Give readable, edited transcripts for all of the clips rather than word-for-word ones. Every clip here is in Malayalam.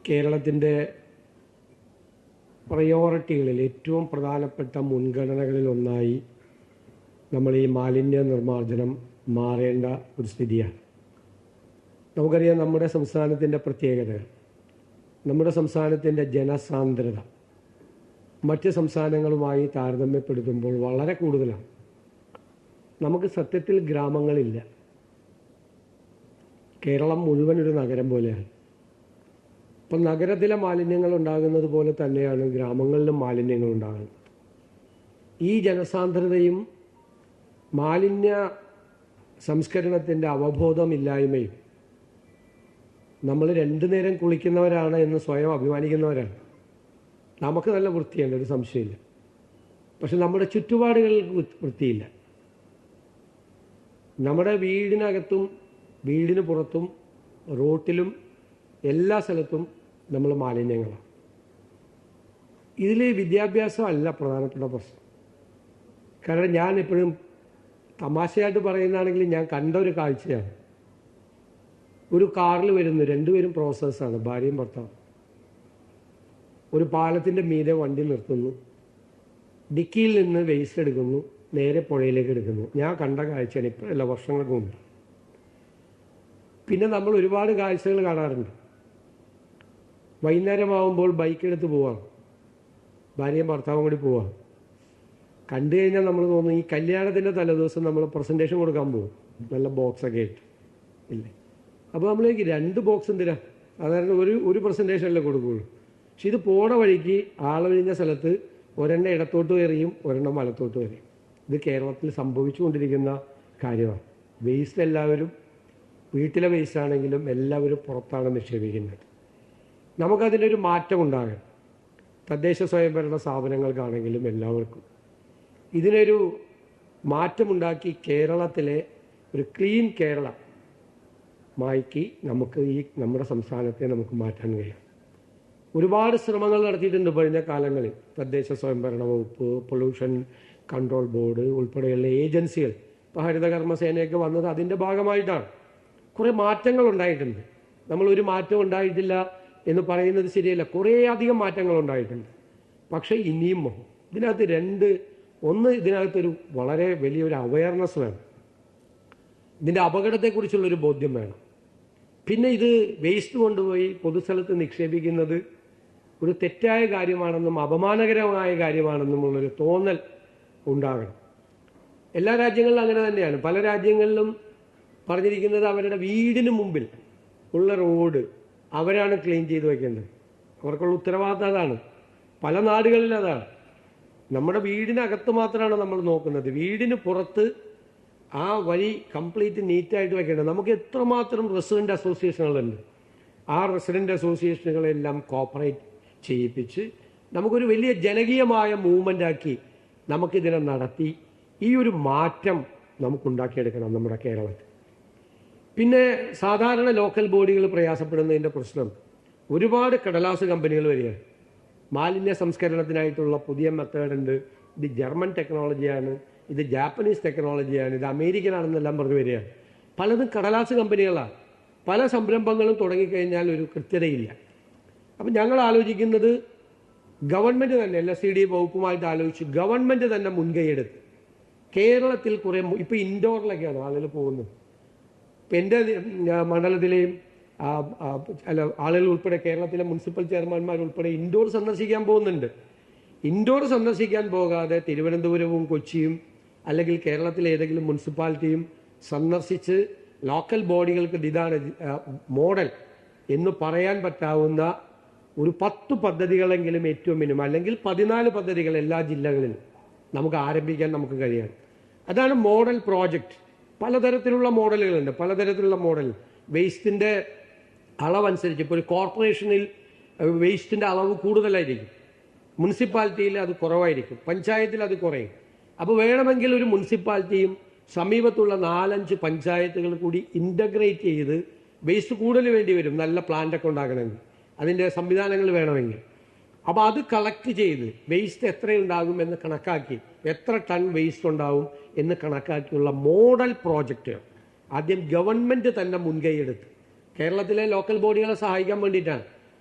കേരളത്തിൻ്റെ പ്രയോറിറ്റികളിൽ ഏറ്റവും പ്രധാനപ്പെട്ട മുൻഗണനകളിലൊന്നായി നമ്മൾ ഈ മാലിന്യ നിർമ്മാർജ്ജനം മാറേണ്ട ഒരു സ്ഥിതിയാണ്. നമുക്കറിയാം നമ്മുടെ സംസ്ഥാനത്തിൻ്റെ പ്രത്യേകതകൾ, നമ്മുടെ സംസ്ഥാനത്തിൻ്റെ ജനസാന്ദ്രത മറ്റ് സംസ്ഥാനങ്ങളുമായി താരതമ്യപ്പെടുത്തുമ്പോൾ വളരെ കൂടുതലാണ്. നമുക്ക് സത്യത്തിൽ ഗ്രാമങ്ങളില്ല. കേരളം മുഴുവൻ ഒരു നഗരം പോലെയാണ്. അപ്പം നഗരത്തിലെ മാലിന്യങ്ങൾ ഉണ്ടാകുന്നത് പോലെ തന്നെയാണ് ഗ്രാമങ്ങളിലും മാലിന്യങ്ങൾ ഉണ്ടാകുന്നത്. ഈ ജനസാന്ദ്രതയും മാലിന്യ സംസ്കരണത്തിൻ്റെ അവബോധമില്ലായ്മയും, നമ്മൾ രണ്ടു നേരം കുളിക്കുന്നവരാണ് എന്ന് സ്വയം അഭിമാനിക്കുന്നവരാണ്. നമുക്ക് നല്ല വൃത്തിയുണ്ട്, ഒരു സംശയമില്ല. പക്ഷെ നമ്മുടെ ചുറ്റുപാടുകളിൽ വൃത്തിയില്ല. നമ്മുടെ വീടിനകത്തും വീടിന് പുറത്തും റോട്ടിലും എല്ലാ സ്ഥലത്തും നമ്മൾ മാലിന്യങ്ങളാണ്. ഇതിൽ വിദ്യാഭ്യാസം അല്ല പ്രധാനപ്പെട്ട പ്രശ്നം. കാരണം ഞാൻ എപ്പോഴും തമാശയായിട്ട് പറയുന്നതാണെങ്കിൽ ഞാൻ കണ്ട ഒരു കാഴ്ചയാണ്. ഒരു കാറിൽ വരുന്നു, രണ്ടുപേരും പ്രോസസ്സാണ്, ഭാര്യയും ഭർത്താവും. ഒരു പാലത്തിൻ്റെ മീതെ വണ്ടി നിർത്തുന്നു, ഡിക്കിയിൽ നിന്ന് വേസ്റ്റ് എടുക്കുന്നു, നേരെ പുഴയിലേക്ക് എടുക്കുന്നു. ഞാൻ കണ്ട കാഴ്ചയാണ്, ഇപ്പോഴല്ല, വർഷങ്ങൾക്ക് മുമ്പ്. പിന്നെ നമ്മൾ ഒരുപാട് കാഴ്ചകൾ കാണാറുണ്ട്. വൈകുന്നേരമാകുമ്പോൾ ബൈക്ക് എടുത്ത് പോവാം, ഭാര്യയും ഭർത്താവും കൂടി പോവാം. കണ്ടു കഴിഞ്ഞാൽ നമ്മൾ തോന്നുന്നു ഈ കല്യാണത്തിൻ്റെ തലേദിവസം നമ്മൾ പ്രസൻറ്റേഷൻ കൊടുക്കാൻ പോകും, നല്ല ബോക്സൊക്കെ ആയിട്ട് ഇല്ലേ. അപ്പോൾ നമ്മളേക്ക് 2 ബോക്സ് എന്തിനാ, അതായത് ഒരു പ്രസൻറ്റേഷനല്ലേ കൊടുക്കുകയുള്ളൂ. പക്ഷെ ഇത് പോണ വഴിക്ക് ആളൊഴിഞ്ഞ സ്ഥലത്ത് ഒരെണ്ണം ഇടത്തോട്ട് എറിയും, ഒരെണ്ണം വലത്തോട്ട് എറിയും. ഇത് കേരളത്തിൽ സംഭവിച്ചുകൊണ്ടിരിക്കുന്ന കാര്യമാണ്. വേസ്റ്റ് എല്ലാവരും, വീട്ടിലെ വേസ്റ്റ് ആണെങ്കിലും എല്ലാവരും പുറത്താണ് നിക്ഷേപിക്കുന്നത്. നമുക്കതിനൊരു മാറ്റമുണ്ടാകണം. തദ്ദേശ സ്വയംഭരണ സ്ഥാപനങ്ങൾക്കാണെങ്കിലും എല്ലാവർക്കും ഇതിനൊരു മാറ്റമുണ്ടാക്കി കേരളത്തിലെ ഒരു ക്ലീൻ കേരളമാക്കി നമുക്ക് ഈ നമ്മുടെ സംസ്ഥാനത്തെ നമുക്ക് മാറ്റാൻ കഴിയും. ഒരുപാട് ശ്രമങ്ങൾ നടത്തിയിട്ടുണ്ട് കഴിഞ്ഞ കാലങ്ങളിൽ. തദ്ദേശ സ്വയംഭരണ വകുപ്പ്, പൊല്യൂഷൻ കൺട്രോൾ ബോർഡ് ഉൾപ്പെടെയുള്ള ഏജൻസികൾ, ഇപ്പോൾ ഹരിതകർമ്മസേനയൊക്കെ വന്നത് അതിൻ്റെ ഭാഗമായിട്ടാണ്. കുറേ മാറ്റങ്ങൾ ഉണ്ടായിട്ടുണ്ട്. നമ്മളൊരു മാറ്റം ഉണ്ടായിട്ടില്ല എന്ന് പറയുന്നത് ശരിയല്ല, കുറേ അധികം മാറ്റങ്ങൾ ഉണ്ടായിട്ടുണ്ട്. പക്ഷേ ഇനിയും ഇതിനകത്ത് ഒന്ന് ഇതിനകത്തൊരു വളരെ വലിയൊരു അവയർനെസ് വേണം. ഇതിൻ്റെ അപകടത്തെക്കുറിച്ചുള്ളൊരു ബോധ്യം വേണം. പിന്നെ ഇത് വേസ്റ്റ് കൊണ്ടുപോയി പൊതുസ്ഥലത്ത് നിക്ഷേപിക്കുന്നത് ഒരു തെറ്റായ കാര്യമാണെന്നും അപമാനകരമായ കാര്യമാണെന്നും ഉള്ളൊരു തോന്നൽ ഉണ്ടാകണം. എല്ലാ രാജ്യങ്ങളിലും അങ്ങനെ തന്നെയാണ്. പല രാജ്യങ്ങളിലും പറഞ്ഞിരിക്കുന്നത് അവരുടെ വീടിന് മുമ്പിൽ ഉള്ള റോഡ് അവരാണ് ക്ലീൻ ചെയ്ത് വയ്ക്കേണ്ടത്. അവർക്കുള്ള ഉത്തരവാദിത്തം അതാണ്. പല നാടുകളിലും അതാണ്. നമ്മുടെ വീടിനകത്ത് മാത്രമാണ് നമ്മൾ നോക്കുന്നത്. വീടിന് പുറത്ത് ആ വഴി കംപ്ലീറ്റ് നീറ്റായിട്ട് വയ്ക്കേണ്ടത്. നമുക്ക് എത്രമാത്രം റെസിഡൻറ്റ് അസോസിയേഷനുകളുണ്ട്. ആ റെസിഡൻറ്റ് അസോസിയേഷനുകളെല്ലാം കോപ്പറേറ്റ് ചെയ്യിപ്പിച്ച് നമുക്കൊരു വലിയ ജനകീയമായ മൂവ്മെൻ്റാക്കി നമുക്കിതിനെ നടത്തി ഈ ഒരു മാറ്റം നമുക്കുണ്ടാക്കിയെടുക്കണം നമ്മുടെ കേരളത്തിൽ. പിന്നെ സാധാരണ ലോക്കൽ ബോഡികൾ പ്രയാസപ്പെടുന്നതിൻ്റെ പ്രശ്നം, ഒരുപാട് കടലാസ് കമ്പനികൾ വരികയാണ്. മാലിന്യ സംസ്കരണത്തിനായിട്ടുള്ള പുതിയ മെത്തേഡുണ്ട്, ഇത് ജർമ്മൻ ടെക്നോളജിയാണ്, ഇത് ജാപ്പനീസ് ടെക്നോളജിയാണ്, ഇത് അമേരിക്കൻ ആണെന്നെല്ലാം പറഞ്ഞു വരികയാണ്. പലതും കടലാസ് കമ്പനികളാണ്. പല സംരംഭങ്ങളും തുടങ്ങിക്കഴിഞ്ഞാൽ ഒരു കൃത്യതയില്ല. അപ്പം ഞങ്ങൾ ആലോചിക്കുന്നത് ഗവൺമെൻറ് തന്നെ, LSCD വകുപ്പുമായിട്ട് ആലോചിച്ച് ഗവൺമെൻറ് തന്നെ മുൻകൈയെടുത്ത് കേരളത്തിൽ കുറേ, ഇപ്പോൾ ഇൻഡോറിലൊക്കെയാണ് ആളുകൾ പോകുന്നത്. ഇപ്പം എൻ്റെ മണ്ഡലത്തിലെയും ആളുകൾ ഉൾപ്പെടെ കേരളത്തിലെ മുനിസിപ്പൽ ചെയർമാൻമാരുൾപ്പെടെ ഇൻഡോർ സന്ദർശിക്കാൻ പോകുന്നുണ്ട്. ഇൻഡോർ സന്ദർശിക്കാൻ പോകാതെ തിരുവനന്തപുരവും കൊച്ചിയും അല്ലെങ്കിൽ കേരളത്തിലെ ഏതെങ്കിലും മുനിസിപ്പാലിറ്റിയും സന്ദർശിച്ച് ലോക്കൽ ബോഡികൾക്ക് ഇതാണ് മോഡൽ എന്ന് പറയാൻ പറ്റാവുന്ന ഒരു 10 പദ്ധതികളെങ്കിലും ഏറ്റവും മിനിമം, അല്ലെങ്കിൽ 14 പദ്ധതികൾ എല്ലാ ജില്ലകളിലും നമുക്ക് ആരംഭിക്കാൻ നമുക്ക് കഴിയണം. അതാണ് മോഡൽ പ്രോജക്റ്റ്. പലതരത്തിലുള്ള മോഡലുകളുണ്ട്, പലതരത്തിലുള്ള മോഡൽ. വേസ്റ്റിൻ്റെ അളവനുസരിച്ച് ഇപ്പോൾ ഒരു കോർപ്പറേഷനിൽ വേസ്റ്റിൻ്റെ അളവ് കൂടുതലായിരിക്കും, മുനിസിപ്പാലിറ്റിയിൽ അത് കുറവായിരിക്കും, പഞ്ചായത്തിൽ അത് കുറയും. അപ്പോൾ വേണമെങ്കിൽ ഒരു മുനിസിപ്പാലിറ്റിയും സമീപത്തുള്ള 4-5 പഞ്ചായത്തുകൾ കൂടി ഇൻ്റഗ്രേറ്റ് ചെയ്ത് വേസ്റ്റ് കൂടുതൽ വേണ്ടി വരും, നല്ല പ്ലാന്റൊക്കെ ഉണ്ടാകണമെങ്കിൽ, അതിൻ്റെ സംവിധാനങ്ങൾ വേണമെങ്കിൽ. അപ്പോൾ അത് കളക്ട് ചെയ്ത് വേസ്റ്റ് എത്രയുണ്ടാകും എന്ന് കണക്കാക്കി, എത്ര ടൺ വേസ്റ്റ് ഉണ്ടാവും എന്ന് കണക്കാക്കിയുള്ള മോഡൽ പ്രോജക്റ്റുകൾ ആദ്യം ഗവൺമെൻറ് തന്നെ മുൻകൈയെടുത്ത് കേരളത്തിലെ ലോക്കൽ ബോഡികളെ സഹായിക്കാൻ വേണ്ടിയിട്ടാണ്.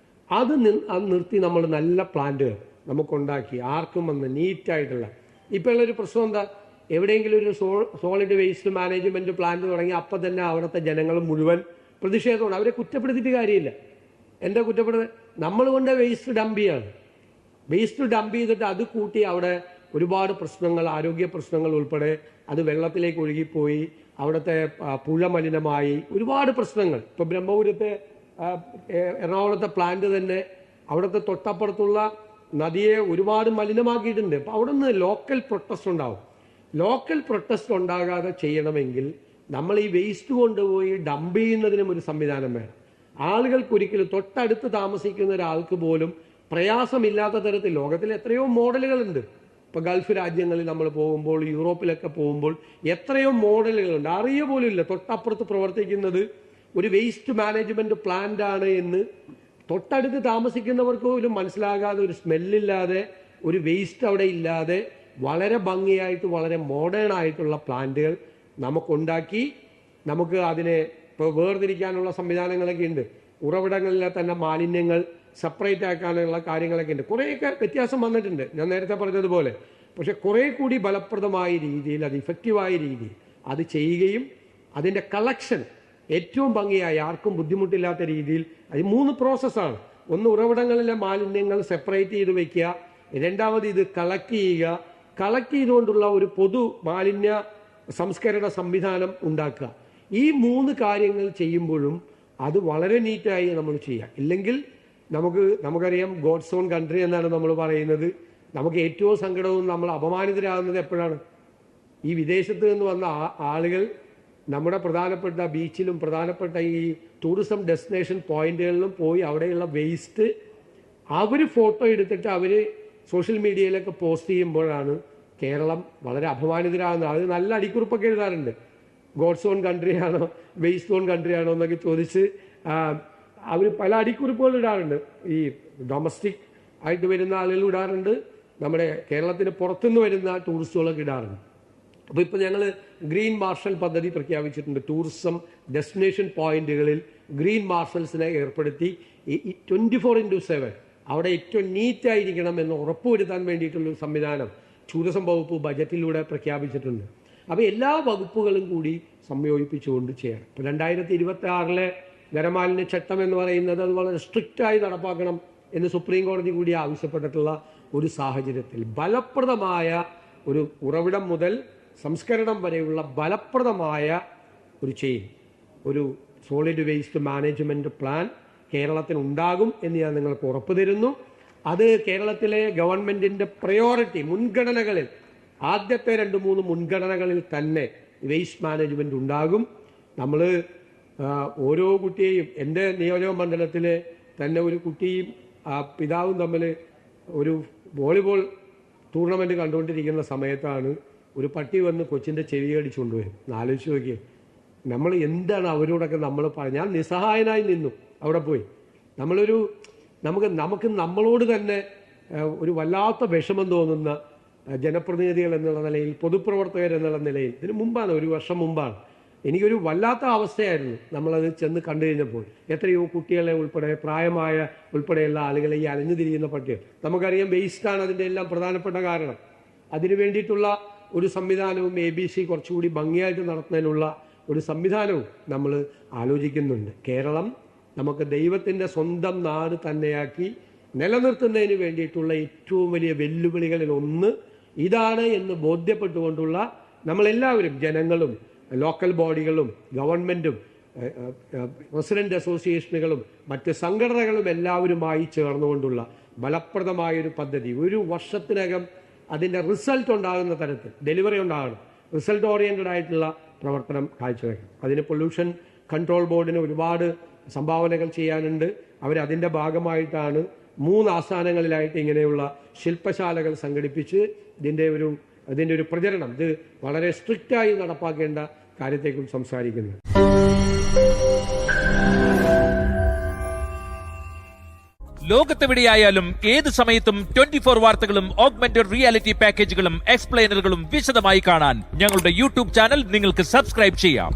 അത് നിർത്തി നമ്മൾ നല്ല പ്ലാന്റുകൾ നമുക്കുണ്ടാക്കി ആർക്കും വന്ന് നീറ്റായിട്ടുള്ള ഇപ്പോൾ ഉള്ളൊരു പ്രശ്നം എന്താ, എവിടെയെങ്കിലും ഒരു സോളിഡ് വേസ്റ്റ് മാനേജ്മെൻറ്റ് പ്ലാന്റ് തുടങ്ങി അപ്പം തന്നെ അവിടുത്തെ ജനങ്ങൾ മുഴുവൻ പ്രതിഷേധമാണ്. അവരെ കുറ്റപ്പെടുത്തിയിട്ട് കാര്യമില്ല. എന്താ കുറ്റപ്പെടുന്നത്? നമ്മൾ കൊണ്ട് വേസ്റ്റ് ഡംപ് ചെയ്യാണ്. വേസ്റ്റ് ഡംപ് ചെയ്തിട്ട് അത് കൂട്ടി അവിടെ ഒരുപാട് പ്രശ്നങ്ങൾ, ആരോഗ്യ പ്രശ്നങ്ങൾ ഉൾപ്പെടെ, അത് വെള്ളത്തിലേക്ക് ഒഴുകിപ്പോയി, അവിടുത്തെ പുഴ മലിനമായി, ഒരുപാട് പ്രശ്നങ്ങൾ. ഇപ്പോൾ ബ്രഹ്മപുരത്തെ എറണാകുളത്തെ പ്ലാന്റ് തന്നെ അവിടുത്തെ തൊട്ടപ്പുറത്തുള്ള നദിയെ ഒരുപാട് മലിനമാക്കിയിട്ടുണ്ട്. അപ്പോൾ അവിടെ നിന്ന് ലോക്കൽ പ്രൊട്ടസ്റ്റ് ഉണ്ടാവും. ലോക്കൽ പ്രൊട്ടസ്റ്റ് ഉണ്ടാകാതെ ചെയ്യണമെങ്കിൽ നമ്മൾ ഈ വേസ്റ്റ് കൊണ്ടുപോയി ഡംപ് ചെയ്യുന്നതിനും ഒരു സംവിധാനം വേണം. ആളുകൾക്കൊരിക്കലും തൊട്ടടുത്ത് താമസിക്കുന്ന ഒരാൾക്ക് പോലും പ്രയാസമില്ലാത്ത തരത്തിൽ ലോകത്തിൽ എത്രയോ മോഡലുകളുണ്ട്. ഇപ്പോൾ ഗൾഫ് രാജ്യങ്ങളിൽ നമ്മൾ പോകുമ്പോൾ, യൂറോപ്പിലൊക്കെ പോകുമ്പോൾ എത്രയോ മോഡലുകളുണ്ട്. അറിയ പോലും ഇല്ല തൊട്ടപ്പുറത്ത് പ്രവർത്തിക്കുന്നത് ഒരു വേസ്റ്റ് മാനേജ്മെൻറ്റ് പ്ലാന്റ് ആണ് എന്ന് തൊട്ടടുത്ത് താമസിക്കുന്നവർക്ക് പോലും മനസ്സിലാകാതെ, ഒരു സ്മെല്ലില്ലാതെ, ഒരു വേസ്റ്റ് അവിടെ ഇല്ലാതെ വളരെ ഭംഗിയായിട്ട് വളരെ മോഡേൺ ആയിട്ടുള്ള പ്ലാന്റുകൾ നമുക്കുണ്ടാക്കി നമുക്ക് അതിനെ ഇപ്പോൾ വേർതിരിക്കാനുള്ള സംവിധാനങ്ങളൊക്കെ ഉണ്ട്. ഉറവിടങ്ങളിലെ തന്നെ മാലിന്യങ്ങൾ സെപ്പറേറ്റ് ആക്കാനുള്ള കാര്യങ്ങളൊക്കെ ഉണ്ട്. കുറേയൊക്കെ വ്യത്യാസം വന്നിട്ടുണ്ട്, ഞാൻ നേരത്തെ പറഞ്ഞതുപോലെ. പക്ഷെ കുറേ കൂടി ഫലപ്രദമായ രീതിയിൽ, അത് ഇഫക്റ്റീവായ രീതിയിൽ അത് ചെയ്യുകയും അതിൻ്റെ കളക്ഷൻ ഏറ്റവും ഭംഗിയായി ആർക്കും ബുദ്ധിമുട്ടില്ലാത്ത രീതിയിൽ, അത് 3 പ്രോസസ്സാണ്. ഒന്ന്, ഉറവിടങ്ങളിലെ മാലിന്യങ്ങൾ സെപ്പറേറ്റ് ചെയ്ത് വയ്ക്കുക. രണ്ടാമത് ഇത് കളക്ട് ചെയ്യുക. കളക്ട് ചെയ്തുകൊണ്ടുള്ള ഒരു പൊതു മാലിന്യ സംസ്കരണ സംവിധാനം ഉണ്ടാക്കുക. ഈ 3 കാര്യങ്ങൾ ചെയ്യുമ്പോഴും അത് വളരെ നീറ്റായി നമ്മൾ ചെയ്യാം. ഇല്ലെങ്കിൽ നമുക്കറിയാം, ഗോഡ്സ് ഓൺ കൺട്രി എന്നാണ് നമ്മൾ പറയുന്നത്. നമുക്ക് ഏറ്റവും സങ്കടവും നമ്മൾ അപമാനിതരാകുന്നത് എപ്പോഴാണ്? ഈ വിദേശത്ത് നിന്ന് വന്ന ആളുകൾ നമ്മുടെ പ്രധാനപ്പെട്ട ബീച്ചിലും പ്രധാനപ്പെട്ട ഈ ടൂറിസം ഡെസ്റ്റിനേഷൻ പോയിന്റുകളിലും പോയി അവിടെയുള്ള വേസ്റ്റ് അവർ ഫോട്ടോ എടുത്തിട്ട് അവർ സോഷ്യൽ മീഡിയയിലൊക്കെ പോസ്റ്റ് ചെയ്യുമ്പോഴാണ് കേരളം വളരെ അപമാനിതരാകുന്നത്. അത് നല്ല അടിക്കുറിപ്പൊക്കെ എഴുതാറുണ്ട്. ഗോഡ്സ് ഓൺ കൺട്രി ആണോ വേസ്റ്റ് ഓൺ കൺട്രി ആണോ എന്നൊക്കെ ചോദിച്ച് അവർ പല അടിക്കുറിപ്പുകൾ ഇടാറുണ്ട്. ഈ ഡൊമസ്റ്റിക് ആയിട്ട് വരുന്ന ആളുകൾ ഇടാറുണ്ട്, നമ്മുടെ കേരളത്തിന് പുറത്തുനിന്ന് വരുന്ന ടൂറിസ്റ്റുകളൊക്കെ ഇടാറുണ്ട്. അപ്പോൾ ഇപ്പോൾ ഞങ്ങൾ ഗ്രീൻ മാർഷൽ പദ്ധതി പ്രഖ്യാപിച്ചിട്ടുണ്ട്. ടൂറിസം ഡെസ്റ്റിനേഷൻ പോയിന്റുകളിൽ ഗ്രീൻ മാർഷൽസിനെ ഏർപ്പെടുത്തി 24/7 അവിടെ ഏറ്റവും നീറ്റായിരിക്കണം എന്ന് ഉറപ്പുവരുത്താൻ വേണ്ടിയിട്ടുള്ളൊരു സംവിധാനം ടൂറിസം വകുപ്പ് ബജറ്റിലൂടെ പ്രഖ്യാപിച്ചിട്ടുണ്ട്. അപ്പോൾ എല്ലാ വകുപ്പുകളും കൂടി സംയോജിപ്പിച്ചുകൊണ്ട് ചെയ്യണം. ഇപ്പോൾ 2026 ഖരമാലിന്യ ചട്ടം എന്ന് പറയുന്നത് അത് വളരെ സ്ട്രിക്റ്റായി നടപ്പാക്കണം എന്ന് സുപ്രീം കോടതി കൂടി ആവശ്യപ്പെട്ടിട്ടുള്ള ഒരു സാഹചര്യത്തിൽ ഫലപ്രദമായ ഒരു ഉറവിടം മുതൽ സംസ്കരണം വരെയുള്ള ഫലപ്രദമായ ഒരു ഒരു സോളിഡ് വേസ്റ്റ് മാനേജ്മെൻറ്റ് പ്ലാൻ കേരളത്തിന് ഉണ്ടാകും എന്ന് ഞാൻ നിങ്ങൾക്ക് ഉറപ്പ് തരുന്നു. അത് കേരളത്തിലെ ഗവൺമെൻറ്റിൻ്റെ പ്രയോറിറ്റി മുൻഗണനകളിൽ ആദ്യത്തെ 2-3 മുൻഗണനകളിൽ തന്നെ വേസ്റ്റ് മാനേജ്മെൻറ്റ് ഉണ്ടാകും. നമ്മൾ ഓരോ കുട്ടിയെയും, എൻ്റെ നിയോജക മണ്ഡലത്തിലെ തന്നെ ഒരു കുട്ടിയും പിതാവും തമ്മിൽ ഒരു വോളിബോൾ ടൂർണമെൻറ്റ് കണ്ടുകൊണ്ടിരിക്കുന്ന സമയത്താണ് ഒരു പട്ടി വന്ന് കൊച്ചിൻ്റെ ചെവി കടിച്ചു കൊണ്ടുവരും. ആലോചിച്ച് നോക്കിയേ, നമ്മൾ എന്താണ് അവരോടൊക്കെ നമ്മൾ ഞാൻ നിസ്സഹായനായി നിന്നു അവിടെ പോയി. നമുക്ക് നമ്മളോട് തന്നെ ഒരു വല്ലാത്ത വിഷമം തോന്നുന്ന ജനപ്രതിനിധികൾ എന്നുള്ള നിലയിൽ, പൊതുപ്രവർത്തകർ എന്നുള്ള നിലയിൽ, ഇതിന് മുമ്പാണ്, 1 വർഷം മുമ്പാണ്, എനിക്കൊരു വല്ലാത്ത അവസ്ഥയായിരുന്നു നമ്മളത് ചെന്ന് കണ്ടു കഴിഞ്ഞപ്പോൾ. എത്രയോ കുട്ടികളെ ഉൾപ്പെടെ, പ്രായമായ ഉൾപ്പെടെയുള്ള ആളുകളെ ഈ അലഞ്ഞു തിരിയുന്ന പട്ടികൾ, നമുക്കറിയാം വേസ്റ്റാണ് അതിൻ്റെ എല്ലാം പ്രധാനപ്പെട്ട കാരണം. അതിനു വേണ്ടിയിട്ടുള്ള ഒരു സംവിധാനവും ABC കുറച്ചുകൂടി ഭംഗിയായിട്ട് നടത്തുന്നതിനുള്ള ഒരു സംവിധാനവും നമ്മൾ ആലോചിക്കുന്നുണ്ട്. കേരളം നമുക്ക് ദൈവത്തിൻ്റെ സ്വന്തം നാട് തന്നെയാക്കി നിലനിർത്തുന്നതിന് വേണ്ടിയിട്ടുള്ള ഏറ്റവും വലിയ വെല്ലുവിളികളിൽ ഒന്ന് ഇതാണ് എന്ന് ബോധ്യപ്പെട്ടുകൊണ്ടുള്ള നമ്മളെല്ലാവരും, ജനങ്ങളും ലോക്കൽ ബോഡികളും ഗവൺമെൻറ്റും റെസിഡൻറ്റ് അസോസിയേഷനുകളും മറ്റ് സംഘടനകളും എല്ലാവരുമായി ചേർന്നുകൊണ്ടുള്ള ഫലപ്രദമായൊരു പദ്ധതി 1 വർഷത്തിനകം അതിൻ്റെ റിസൾട്ട് ഉണ്ടാകുന്ന തരത്തിൽ, ഡെലിവറി ഉണ്ടാകണം, റിസൾട്ട് ഓറിയൻറ്റഡ് ആയിട്ടുള്ള പ്രവർത്തനം കാഴ്ചവെക്കണം. അതിന് പൊല്യൂഷൻ കൺട്രോൾ ബോർഡിന് ഒരുപാട് സംഭാവനകൾ ചെയ്യാനുണ്ട്. അവരതിൻ്റെ ഭാഗമായിട്ടാണ് 3 ആസ്ഥാനങ്ങളിലായിട്ട് ഇങ്ങനെയുള്ള ശില്പശാലകൾ സംഘടിപ്പിച്ച് ഇതിൻ്റെ ഒരു പ്രചരണം, ഇത് വളരെ സ്ട്രിക്റ്റായി നടപ്പാക്കേണ്ട കാര്യത്തെക്കുറിച്ച് സംസാരിക്കുന്നത്. ലോകത്തെവിടെയായാലും ഏത് സമയത്തും 24 വാർത്തകളും ഓഗ്മെന്റഡ് റിയാലിറ്റി പാക്കേജുകളും എക്സ്പ്ലെയിനറുകളും വിശദമായി കാണാൻ ഞങ്ങളുടെ യൂട്യൂബ് ചാനൽ നിങ്ങൾക്ക് സബ്സ്ക്രൈബ് ചെയ്യാം.